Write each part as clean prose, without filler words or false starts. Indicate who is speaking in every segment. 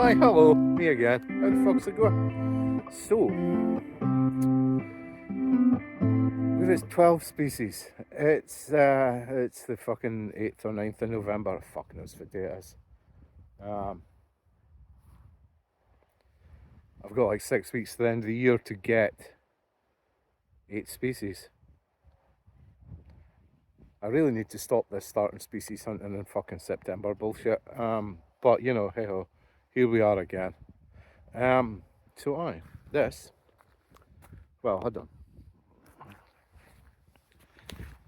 Speaker 1: Why, hello, me again. How the fuck's it going? So, there is 12 species. It's the fucking 8th or 9th of November. Fuck knows what day it is. I've got like 6 weeks to the end of the year to get 8 species. I really need to stop this starting species hunting in fucking September bullshit. But you know, hey ho, here we are again. This, well, hold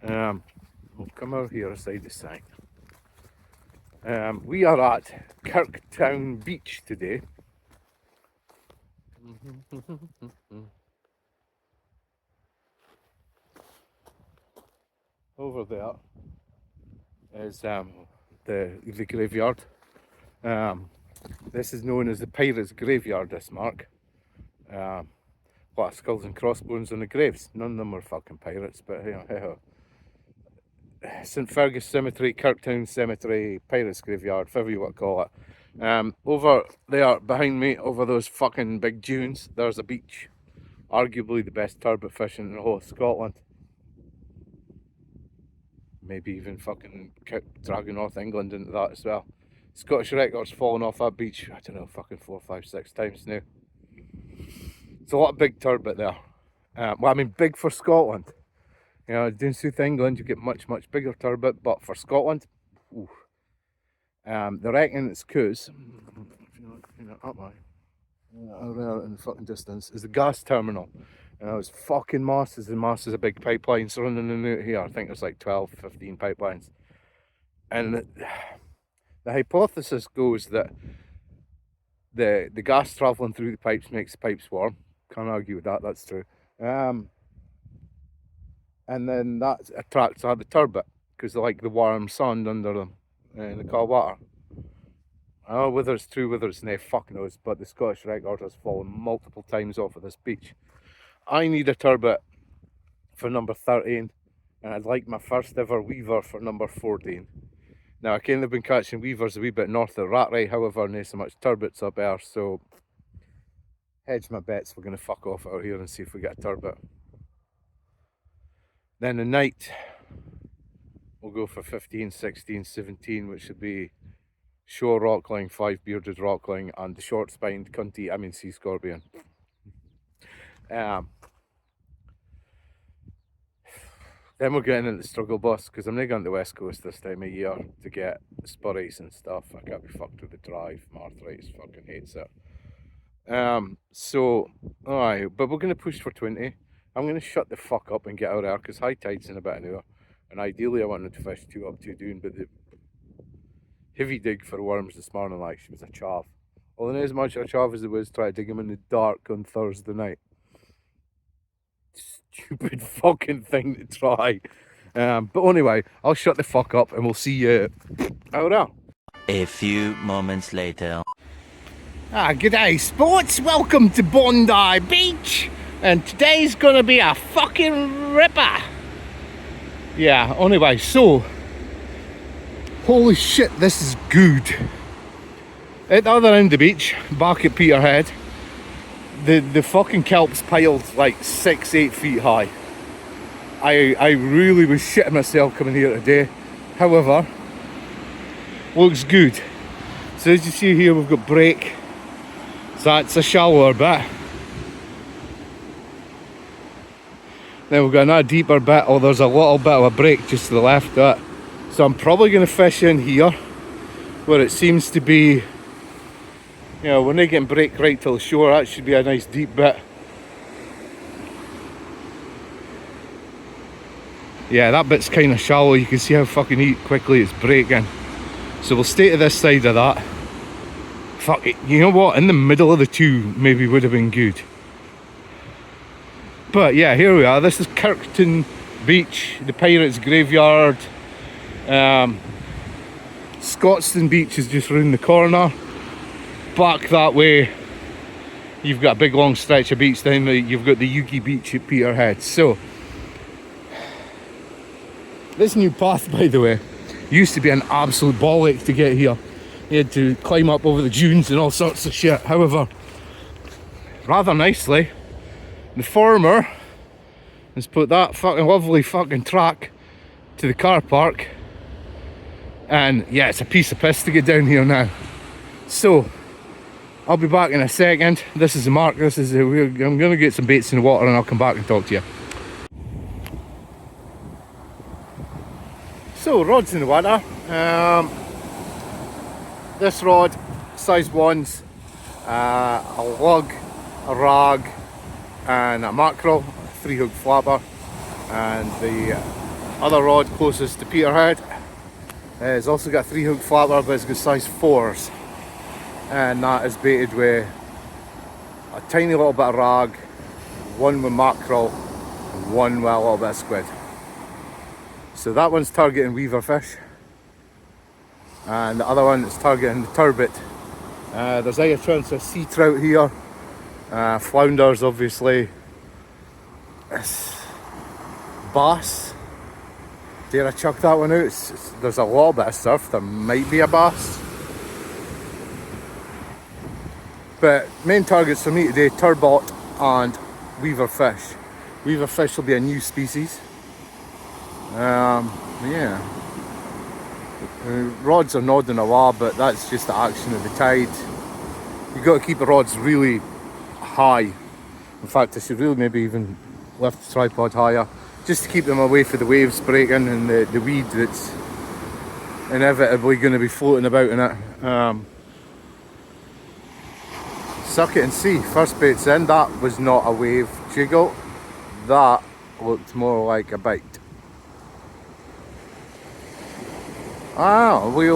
Speaker 1: on. We'll come out here aside the sign. We are at Kirktown Beach today. Over there is the graveyard. This is known as the Pirates Graveyard, this mark. A lot of skulls and crossbones on the graves. None of them were fucking pirates, but you know, hey-ho. St Fergus Cemetery, Kirktown Cemetery, Pirates Graveyard, whatever you want to call it. Over there behind me, over those fucking big dunes, there's a beach. Arguably the best turbot fishing in the whole of Scotland. Maybe even fucking dragging North England into that as well. Scottish records falling off that beach, I don't know, fucking 4, 5, 6 times now. It's a lot of big turbot there. Well, I mean, big for Scotland. You know, down South England, you get much, much bigger turbot, but for Scotland, ooh. They reckon it's because, up there in the fucking distance, is the gas terminal. And there's fucking masses and masses of big pipelines running in and out here. I think there's like 12, 15 pipelines. And the hypothesis goes that the gas travelling through the pipes makes the pipes warm. Can't argue with that, that's true. And then that attracts all the turbot because they like the warm sun under them in the cold water. I don't know whether it's true, whether it's no, fuck knows, but the Scottish record has fallen multiple times off of this beach. I need a turbot for number 13, and I'd like my first ever weaver for number 14. Now, I kind of been catching weavers a wee bit north of Rattray, however, not so much turbots up there, so hedge my bets, we're going to fuck off out here and see if we get a turbot. Then the night, we'll go for 15, 16, 17, which would be shore rockling, 5 bearded rockling, and the short-spined cunty, sea scorpion. Then we're getting into the struggle bus, because I'm not going to the west coast this time of year to get spurries and stuff. I can't be fucked with the drive. My arthritis fucking hates it. Alright, but we're going to push for 20. I'm going to shut the fuck up and get out there, because high tide's in about an hour. And ideally I wanted to fish 2 up, 2 down, but the heavy dig for worms this morning, like, she was a chav. Well, not as much a chav as it was try to dig them in the dark on Thursday night. Stupid fucking thing to try. But anyway, I'll shut the fuck up and we'll see you out there.
Speaker 2: A few moments later.
Speaker 1: G'day sports, welcome to Bondi Beach. And today's gonna be a fucking ripper. Yeah, anyway, so holy shit, this is good. At the other end of the beach, back at Peterhead, the fucking kelp's piled like 6-8 feet high. I really was shitting myself coming here today. However, looks good. So as you see here, we've got break. So that's a shallower bit. Then we've got another deeper bit. Oh, there's a little bit of a break just to the left of it. So I'm probably going to fish in here, where it seems to be, you know, we're not getting break right till the shore. That should be a nice deep bit. Yeah, that bit's kind of shallow. You can see how fucking quickly it's breaking. So we'll stay to this side of that. Fuck it, you know what? In the middle of the two maybe would have been good. But yeah, here we are. This is Kirktown Beach, the Pirates Graveyard. Scotstoun Beach is just round the corner. Back that way, you've got a big long stretch of beach. Then you've got the Yuki Beach at Peterhead. So this new path, by the way, used to be an absolute bollock to get here. He had to climb up over the dunes and all sorts of shit. However, rather nicely, the farmer has put that fucking lovely fucking track to the car park, and yeah, it's a piece of piss to get down here now. So I'll be back in a second. This is the mark. This is I'm gonna get some baits in the water and I'll come back and talk to you. So rods in the water. This rod, size 1s, a lug, a rag, and a mackerel, 3-hook flapper. And the other rod closest to Peterhead has also got a 3-hook flapper, but it's got size 4s. And that is baited with a tiny little bit of rag, one with mackerel, and one with a little bit of squid. So that one's targeting weaver fish, and the other one is targeting the turbot. There's a chance of sea trout here, flounders obviously, bass. Dare I chuck that one out? There's a little bit of surf, there might be a bass. But main targets for me today, turbot and weaver fish. Weaver fish will be a new species. Yeah. Rods are nodding a lot, but that's just the action of the tide. You've got to keep the rods really high. In fact, I should really maybe even lift the tripod higher, just to keep them away from the waves breaking and the weed that's inevitably going to be floating about in it. Suck it and see. First bait's in. That was not a wave jiggle. That looked more like a bite. We're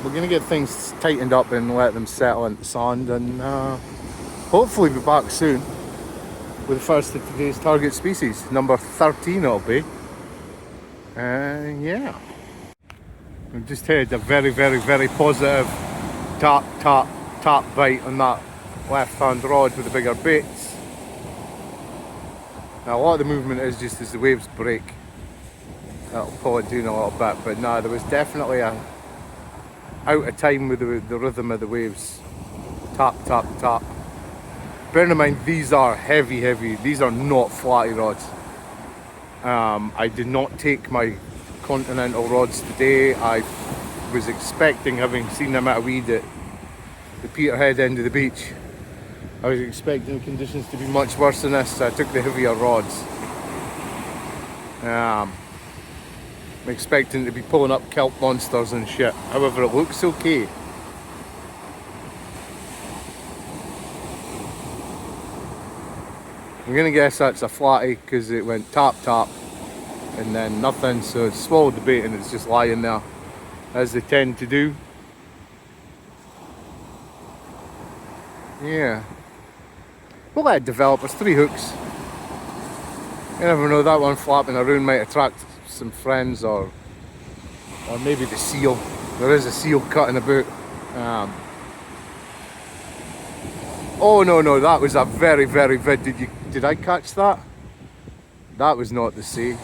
Speaker 1: going to get things tightened up and let them settle into sand, and hopefully be back soon with the first of today's target species. Number 13 it'll be. Yeah. We've just had a very, very, very positive tap, tap, tap bite on that left-hand rod with the bigger baits. Now a lot of the movement is just as the waves break. That'll pull it down a little bit, but no, there was definitely a out of time with the rhythm of the waves. Tap, tap, tap. Bearing in mind, these are heavy. These are not flatty rods. I did not take my continental rods today. I was expecting, having seen them at a weed at the Peterhead end of the beach, I was expecting the conditions to be much worse than this, so I took the heavier rods. I'm expecting to be pulling up kelp monsters and shit. However, it looks okay. I'm gonna guess that's a flatty because it went tap tap and then nothing, so it swallowed the bait and it's just lying there, as they tend to do. Yeah. We'll let it develop. There's 3 hooks. You never know, that one flapping around might attract some friends, or maybe the seal. There is a seal cutting about. Oh no, that was a very, very vid. Did I catch that? That was not the sea.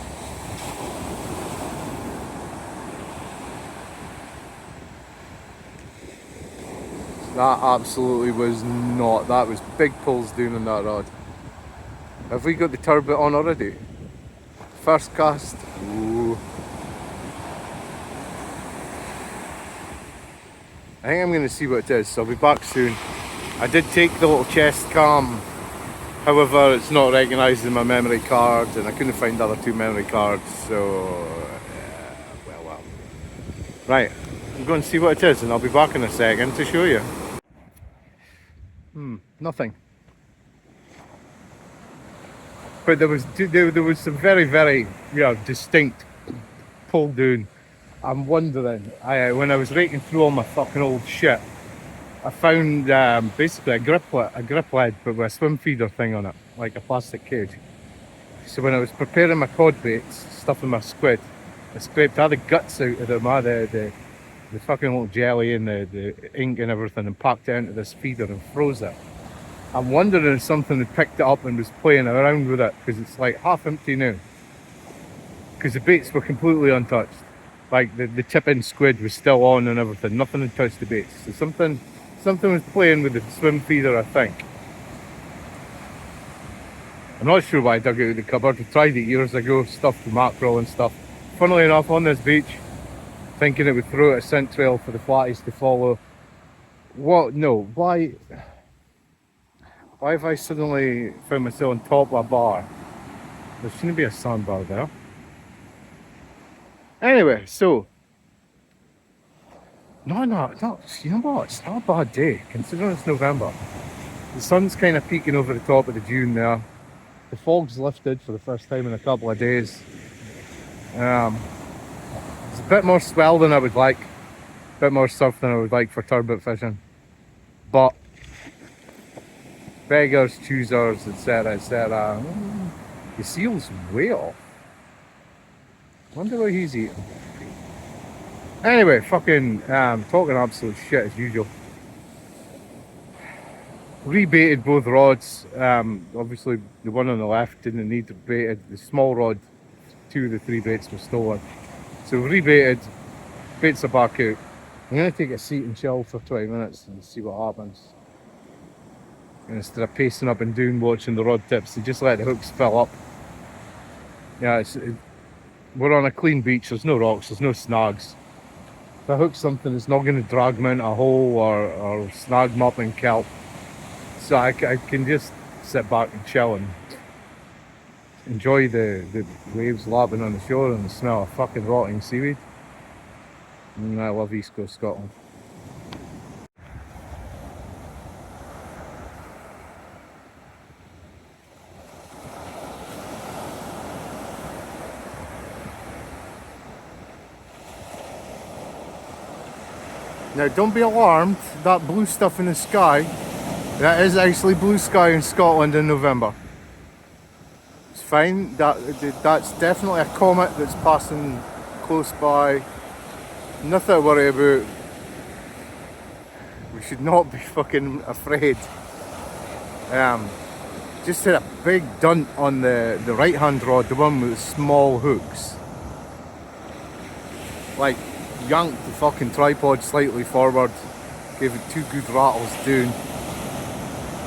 Speaker 1: That absolutely was not. That was big pulls down on that rod. Have we got the turbot on already? First cast. Ooh. I think I'm going to see what it is, so I'll be back soon. I did take the little chest cam, however it's not recognised in my memory card, and I couldn't find the other 2 memory cards, so well. Right, I'm going to see what it is and I'll be back in a second to show you. Nothing. But there was some very, very distinct pull down. I'm wondering, when I was raking through all my fucking old shit, I found basically a grip lead but with a swim feeder thing on it, like a plastic cage. So when I was preparing my cod baits, stuffing my squid, I scraped all the guts out of them, the fucking little jelly and the ink and everything, and packed it into this feeder and froze it. I'm wondering if something had picked it up and was playing around with it, because it's like half empty now. Because the baits were completely untouched Like the tip-in squid was still on and everything. Nothing had touched the baits. So something was playing with the swim feeder, I think. I'm not sure why I dug it out of the cupboard. I tried it years ago, stuffed mackerel and stuff. Funnily enough, on this beach, thinking it would throw it a scent trail for the flatties to follow. What? No. Why have I suddenly found myself on top of a bar? There shouldn't be a sandbar there. Anyway, so no, you know what? It's not a bad day considering it's November. The sun's kind of peeking over the top of the dune there. The fog's lifted for the first time in a couple of days. It's a bit more swell than I would like, a bit more surf than I would like for turbot fishing, but beggars, choosers, etc. The seal's way off. Wonder what he's eating. Anyway, fucking talking absolute shit as usual. Rebaited both rods. Obviously the one on the left didn't need to bait it. The small rod, 2 of the 3 baits were stolen. So rebaited, baits are back out. I'm gonna take a seat and chill for 20 minutes and see what happens. And instead of pacing up and down watching the rod tips, they just let the hooks fill up. Yeah, we're on a clean beach, there's no rocks, there's no snags. If I hook something, it's not going to drag me into a hole or snag me up in kelp. So I can just sit back and chill and enjoy the waves lapping on the shore and the smell of fucking rotting seaweed. And I love East Coast Scotland. Now don't be alarmed, that blue stuff in the sky, that is actually blue sky in Scotland in November. It's fine, that's definitely a comet that's passing close by. Nothing to worry about. We should not be fucking afraid. Just hit a big dunt on the right hand rod, the one with the small hooks. Like, yanked the fucking tripod slightly forward, gave it 2 good rattles down.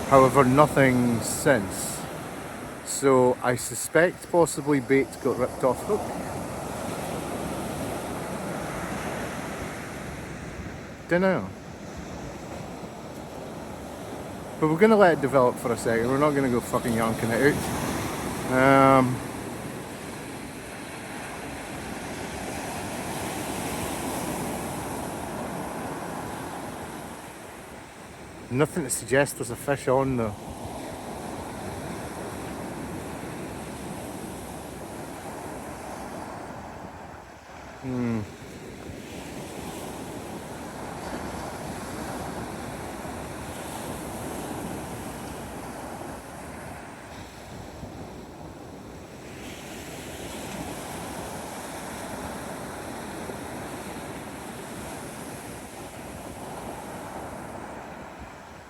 Speaker 1: However, nothing since. So I suspect possibly bait got ripped off hook. Dunno. But we're gonna let it develop for a second. We're not gonna go fucking yanking it out. Nothing to suggest there's a fish on though.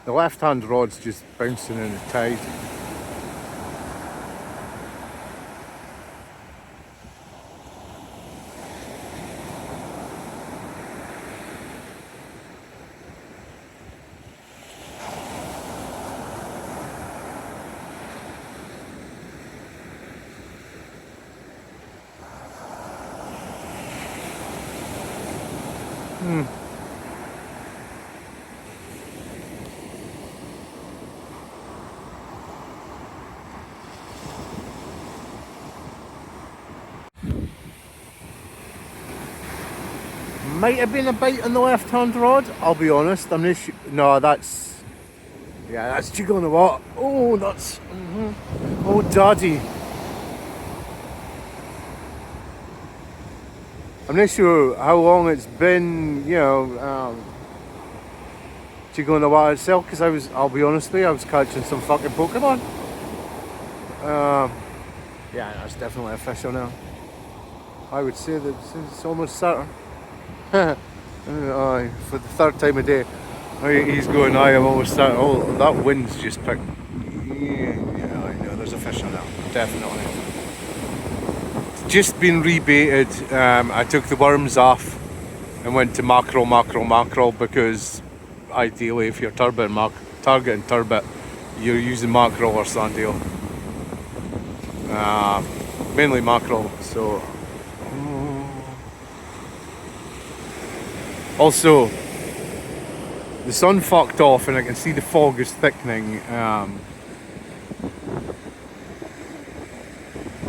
Speaker 1: The left hand rod's just bouncing in the tide. Might have been a bite on the left hand rod, I'll be honest. I'm not sure. No, that's jiggle in the water. Oh, that's oh daddy. I'm not sure how long it's been, you know, jiggle in the water itself, because I'll be honest with you, I was catching some fucking Pokemon. Yeah, that's definitely a fish on there. I would say that it's almost certain. For the 3rd time a day. He's going, I am almost certain. Oh, that wind's just picked. Yeah, I know, there's a fish on there. Definitely. just been rebaited. I took the worms off and went to mackerel because ideally if you're targeting turbot, you're using mackerel or sand eel. Mainly mackerel, so. Also, the sun fucked off and I can see the fog is thickening.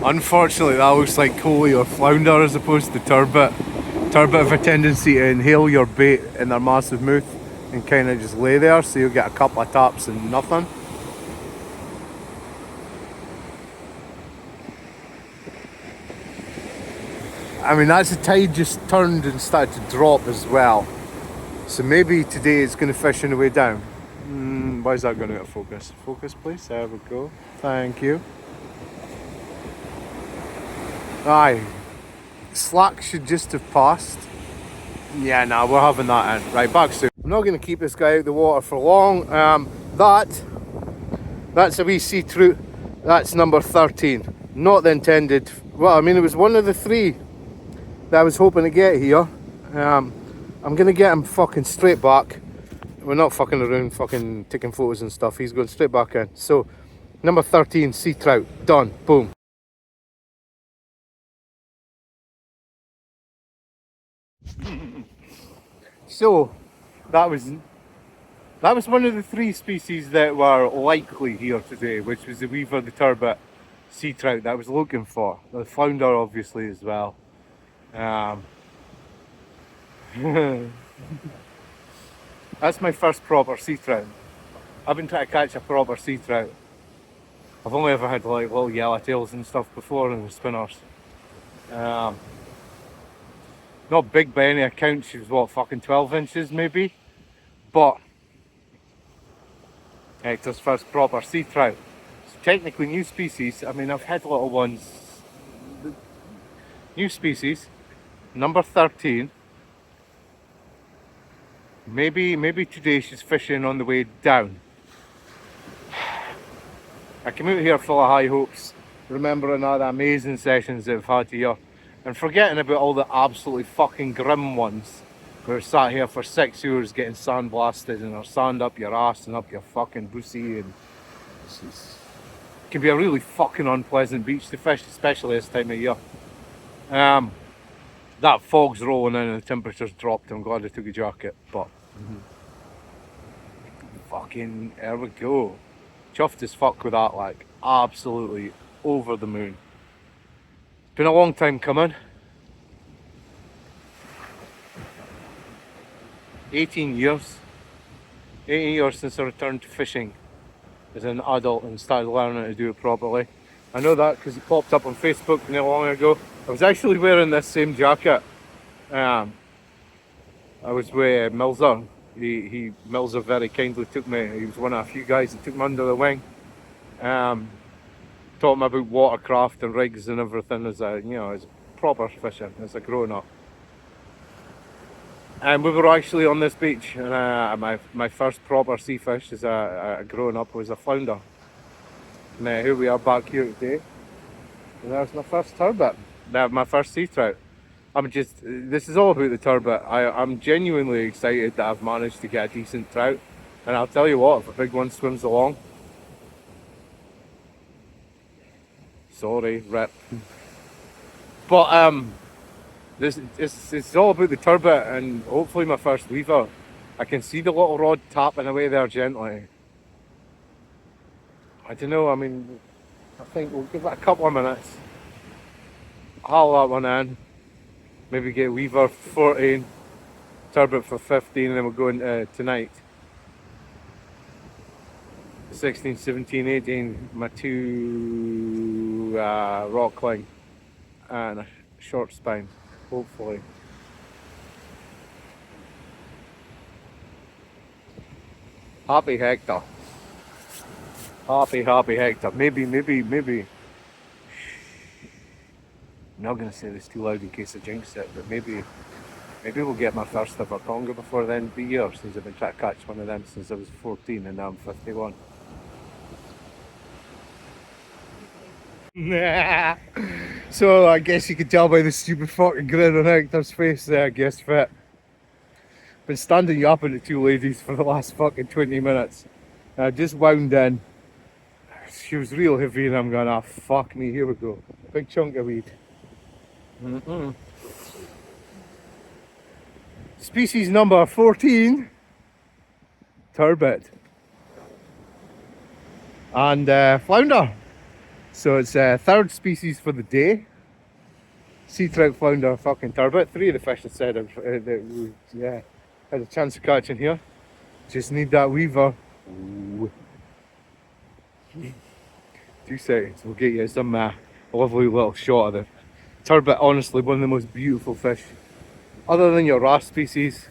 Speaker 1: Unfortunately, that looks like coley or flounder as opposed to turbot. Turbot have a tendency to inhale your bait in their massive mouth and kind of just lay there, so you'll get a couple of taps and nothing. I mean, as the tide just turned and started to drop as well. So maybe today it's going to fish on the way down. Why is that going out of focus? Focus, please. There we go. Thank you. Aye. Slack should just have passed. Yeah, nah, we're having that in. Right, back soon. I'm not going to keep this guy out of the water for long. That's a wee sea trout. That's number 13. Not the intended. Well, I mean, it was one of the 3 that I was hoping to get here. I'm going to get him fucking straight back. We're not fucking around fucking taking photos and stuff. He's going straight back in. So, number 13, sea trout. Done. Boom. So, that was one of the 3 species that were likely here today, which was the weaver, the turbot, sea trout that I was looking for. The flounder obviously as well. That's my first proper sea trout. I've been trying to catch a proper sea trout. I've only ever had like little yellowtails and stuff before in the spinners. Not big by any account, she was what, fucking 12 inches maybe? But Hector's first proper sea trout. It's technically new species. I mean, I've had little ones. New species, number 13. Maybe today she's fishing on the way down. I came out here full of high hopes, remembering all the amazing sessions that we've had here, and forgetting about all the absolutely fucking grim ones. We're sat here for 6 hours getting sandblasted and there's sand up your ass and up your fucking pussy, and it can be a really fucking unpleasant beach to fish, especially this time of year. That fog's rolling in and the temperature's dropped. I'm glad I took a jacket, but fucking there we go. Chuffed as fuck with that, like absolutely over the moon. It's been a long time coming. 18 years since I returned to fishing as an adult and started learning how to do it properly. I know that because it popped up on Facebook not long ago. I was actually wearing this same jacket. I was with Milzer. Milzer very kindly took me. He was one of a few guys that took me under the wing. Taught me about watercraft and rigs and everything as as proper fishing as a grown up. And we were actually on this beach, and my first proper sea fish as a grown up was a flounder. And here we are back here today. And there's my first turbot. My first sea trout. This is all about the turbot. I'm genuinely excited that I've managed to get a decent trout. And I'll tell you what, if a big one swims along. Sorry, rip. But it's all about the turbot and hopefully my first weaver. I can see the little rod tapping away there gently. I don't know, I mean, I think we'll give it a couple of minutes. Haul that one in. Maybe get weaver 14, turbot for 15, and then we'll go into tonight. 16, 17, 18, my 2 rock line and a short spine, hopefully. Happy Hector. Happy Hector. Maybe. I'm not going to say this too loud in case I jinx it, but maybe we'll get my first ever conger before the end of the year, since I've been trying to catch one of them since I was 14 and now I'm 51. So I guess you can tell by the stupid fucking grin on Hector's face there, I guess fit. Been standing up at the two ladies for the last fucking 20 minutes. And I just wound in. She was real heavy and I'm going, ah, fuck me, here we go. Big chunk of weed. Species number 14, Turbot. And flounder. So it's third species for the day. Sea trout, flounder, fucking turbot. 3 of the fish I said that we had a chance of catching here. Just need that weaver. Ooh. 2 seconds, we'll get you some lovely little shot of the turbot. Honestly, one of the most beautiful fish. Other than your wrasse species,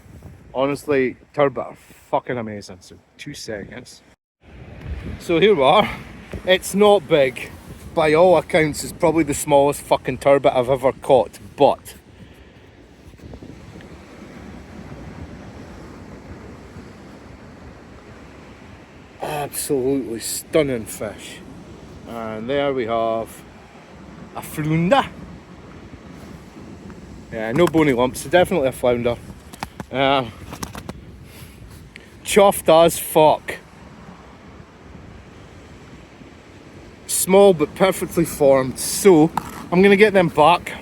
Speaker 1: honestly, turbot are fucking amazing. So 2 seconds. So here we are. It's not big. By all accounts, it's probably the smallest fucking turbot I've ever caught, but absolutely stunning fish. And there we have a flounder. Yeah, no bony lumps, so definitely a flounder. Chuffed as fuck. Small but perfectly formed, so I'm gonna get them back.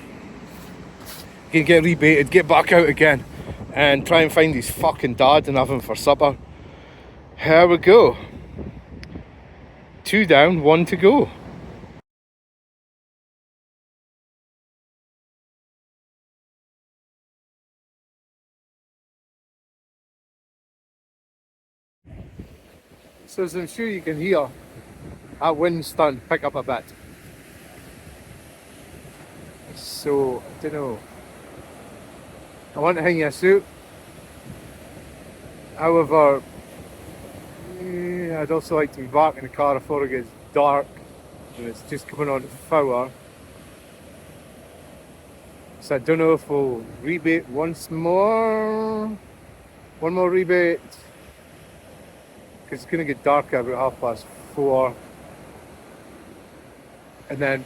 Speaker 1: Gonna get rebaited, get back out again, and try and find his fucking dad and have him for supper. Here we go. 2 down, 1 to go. So as I'm sure you can hear, that wind's starting to pick up a bit. So, I don't know. I want to hang you a suit. However, I'd also like to be back in the car before it gets dark and it's just coming on to foul. So I don't know if we'll rebait once more. One more rebait. Because it's going to get darker about 4:30. And then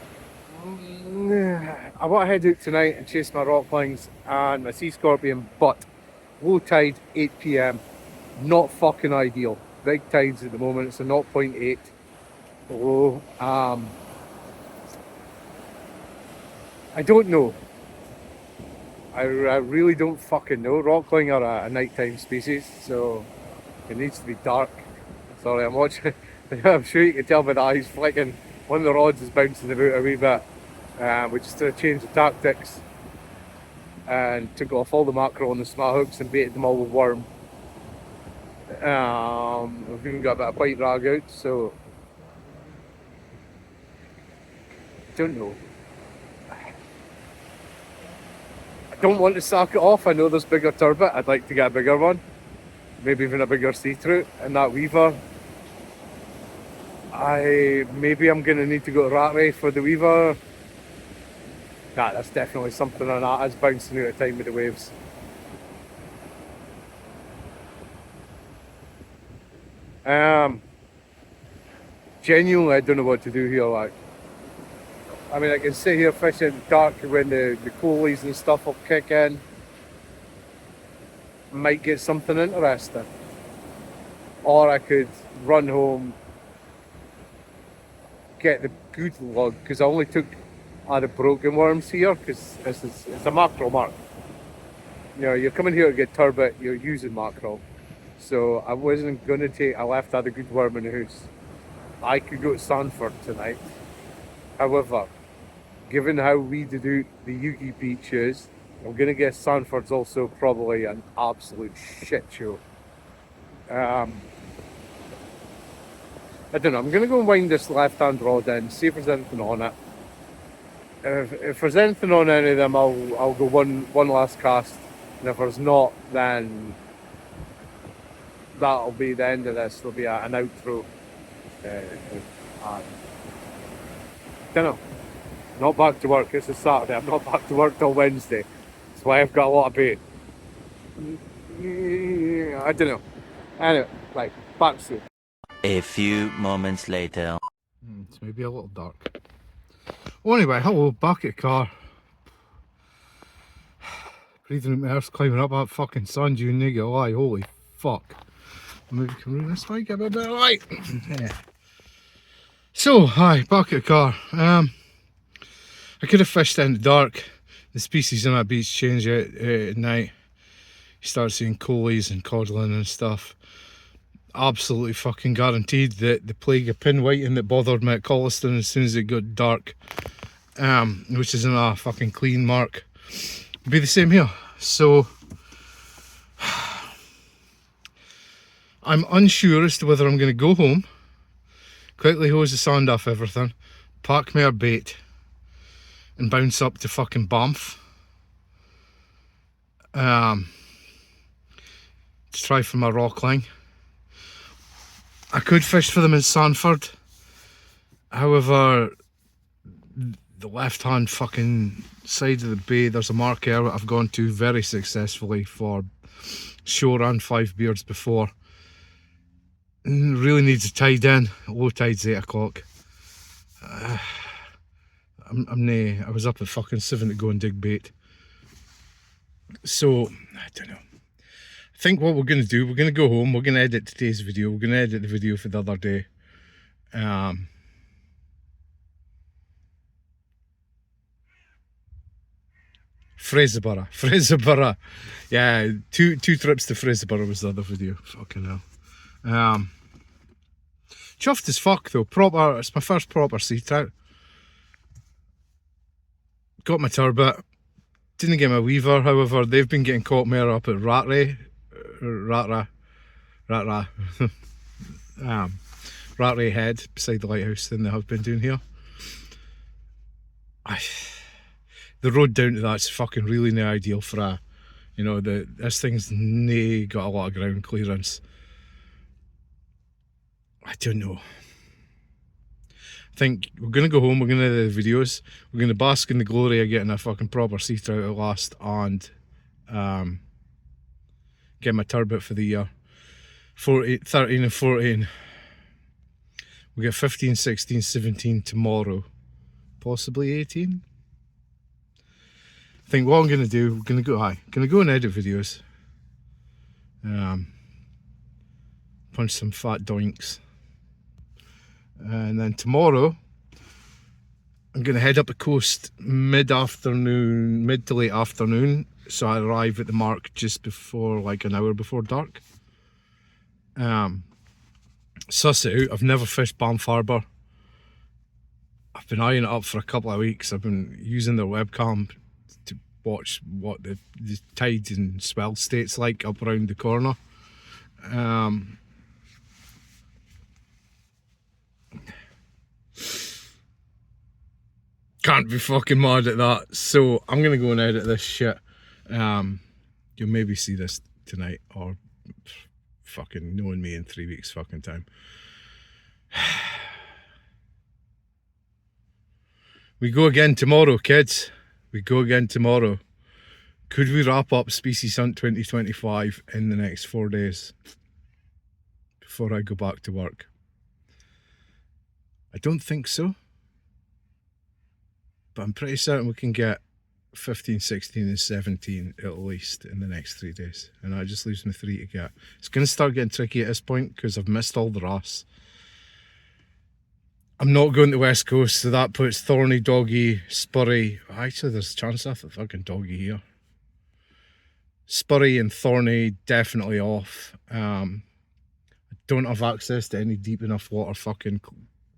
Speaker 1: I want to head out tonight and chase my rock lines and my sea scorpion, but low tide 8 PM, not fucking ideal. Big tides at the moment, it's a 0.8 low. I don't know. I really don't fucking know. Rockling are a nighttime species, so it needs to be dark. Sorry, I'm watching. I'm sure you can tell by the eyes flicking. One of the rods is bouncing about a wee bit. We just did a change of tactics and took off all the mackerel on the smart hooks and baited them all with worm. We've even got a bit of white rag out, so don't know. I don't want to sack it off. I know there's bigger turbot. I'd like to get a bigger one, maybe even a bigger sea trout, and that weaver. Maybe I'm gonna need to go to Rattray for the weaver. Nah, that's definitely something on that. It's bouncing out of time with the waves. Genuinely, I don't know what to do here. Like, I mean, I can sit here fishing dark when the coolies and stuff will kick in. Might get something interesting. Or I could run home, get the good log, because I only took the broken worms here, because it's a mackerel mark. You know, you're coming here to get turbot, you're using mackerel. So I wasn't going to take, I left the good worm in the house. I could go to Sanford tonight. However, given how we did out the Yugi beach is, I'm going to guess Sanford's also probably an absolute shit show. I don't know, I'm going to go and wind this left-hand rod in, see if there's anything on it. If there's anything on any of them, I'll go one last cast. And if there's not, then that'll be the end of this. There'll be an outro. Don't know. Not back to work. This is Saturday. I'm not back to work till Wednesday. That's why I've got a lot of bait. I don't know. Anyway, right, back soon.
Speaker 2: A few moments later.
Speaker 1: It's maybe a little dark. Oh, anyway, hello, back at the car. Breathing in my earth, climbing up that fucking sun dune, nigga, lie, holy fuck. Maybe come around this way, give it a bit of light. Yeah. So, hi, back at the car. I could have fished in the dark. The species on that beach change at night. You start seeing coalies and codlin and stuff. Absolutely fucking guaranteed that the plague of pinwhiting that bothered me at Colliston as soon as it got dark, which isn't a fucking clean mark, will be the same here. So I'm unsure as to whether I'm going to go home, quickly hose the sand off everything, pack my bait and bounce up to fucking Banff to try for my rock line. I could fish for them in Sanford, however the left hand fucking side of the bay there's a mark area I've gone to very successfully for shore and 5 beards before. Really needs a tide in. Low tide's 8 o'clock. I was up at fucking 7 to go and dig bait. So, I don't know. I think what we're going to do, we're going to go home, we're going to edit today's video, we're going to edit the video for the other day. Fraserburgh. Yeah, two trips to Fraserburgh was the other video. Fucking hell. Chuffed as fuck though. Proper, it's my first proper sea trout. Got my turbot. Didn't get my weaver, however, they've been getting caught more up at Rattray Head beside the lighthouse than they have been doing here. The road down to that's fucking really no ideal for a, you know, this thing's nae got a lot of ground clearance. I don't know. I think we're going to go home, we're going to do the videos, we're going to bask in the glory of getting a fucking proper sea trout at last and get my turbot for the year. 13 and 14. We get 15, 16, 17 tomorrow. Possibly 18. I think what I'm going to do, we're going to go and edit videos. Punch some fat doinks. And then tomorrow, I'm going to head up the coast mid-afternoon, mid to late afternoon. So I arrive at the mark just before, like an hour before dark. Suss it out. I've never fished Banff Harbour. I've been eyeing it up for a couple of weeks. I've been using their webcam to watch what the tides and swell state's like up around the corner. Can't be fucking mad at that. So I'm gonna go and edit this shit. You'll maybe see this tonight or fucking knowing me in 3 weeks fucking time. We go again tomorrow, kids. We go again tomorrow. Could we wrap up Species Hunt 2025 in the next 4 days before I go back to work? I don't think so. But I'm pretty certain we can get 15, 16 and 17 at least in the next 3 days. And that just leaves me 3 to get. It's going to start getting tricky at this point because I've missed all the wrasse. I'm not going to West Coast, so that puts Thorny, Doggy, Spurry. Actually, there's a chance of a fucking Doggy here. Spurry and Thorny definitely off. I don't have access to any deep enough water fucking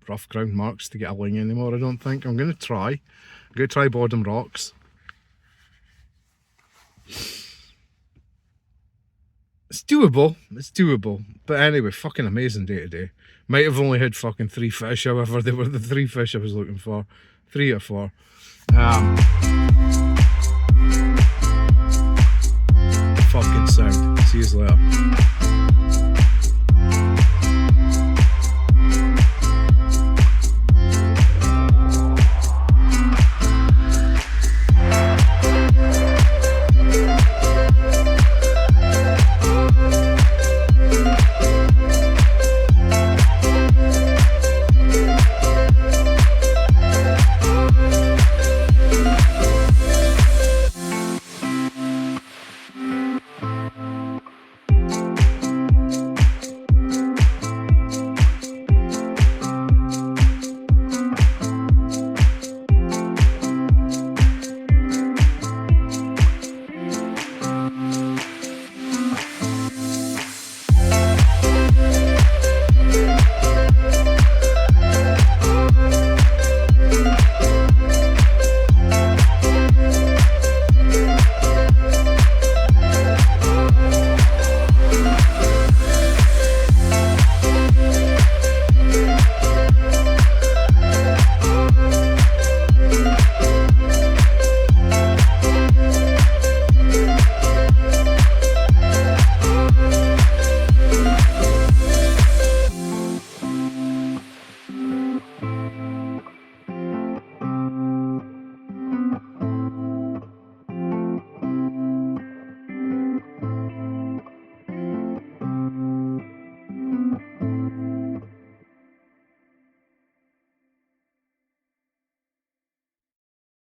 Speaker 1: rough ground marks to get a ling anymore, I don't think. I'm going to try. I'm going to try Bottom Rocks. It's doable. It's doable. But anyway, fucking amazing day today. Might have only had fucking 3 fish, however, they were the 3 fish I was looking for. 3 or 4. Fucking sound. See you later.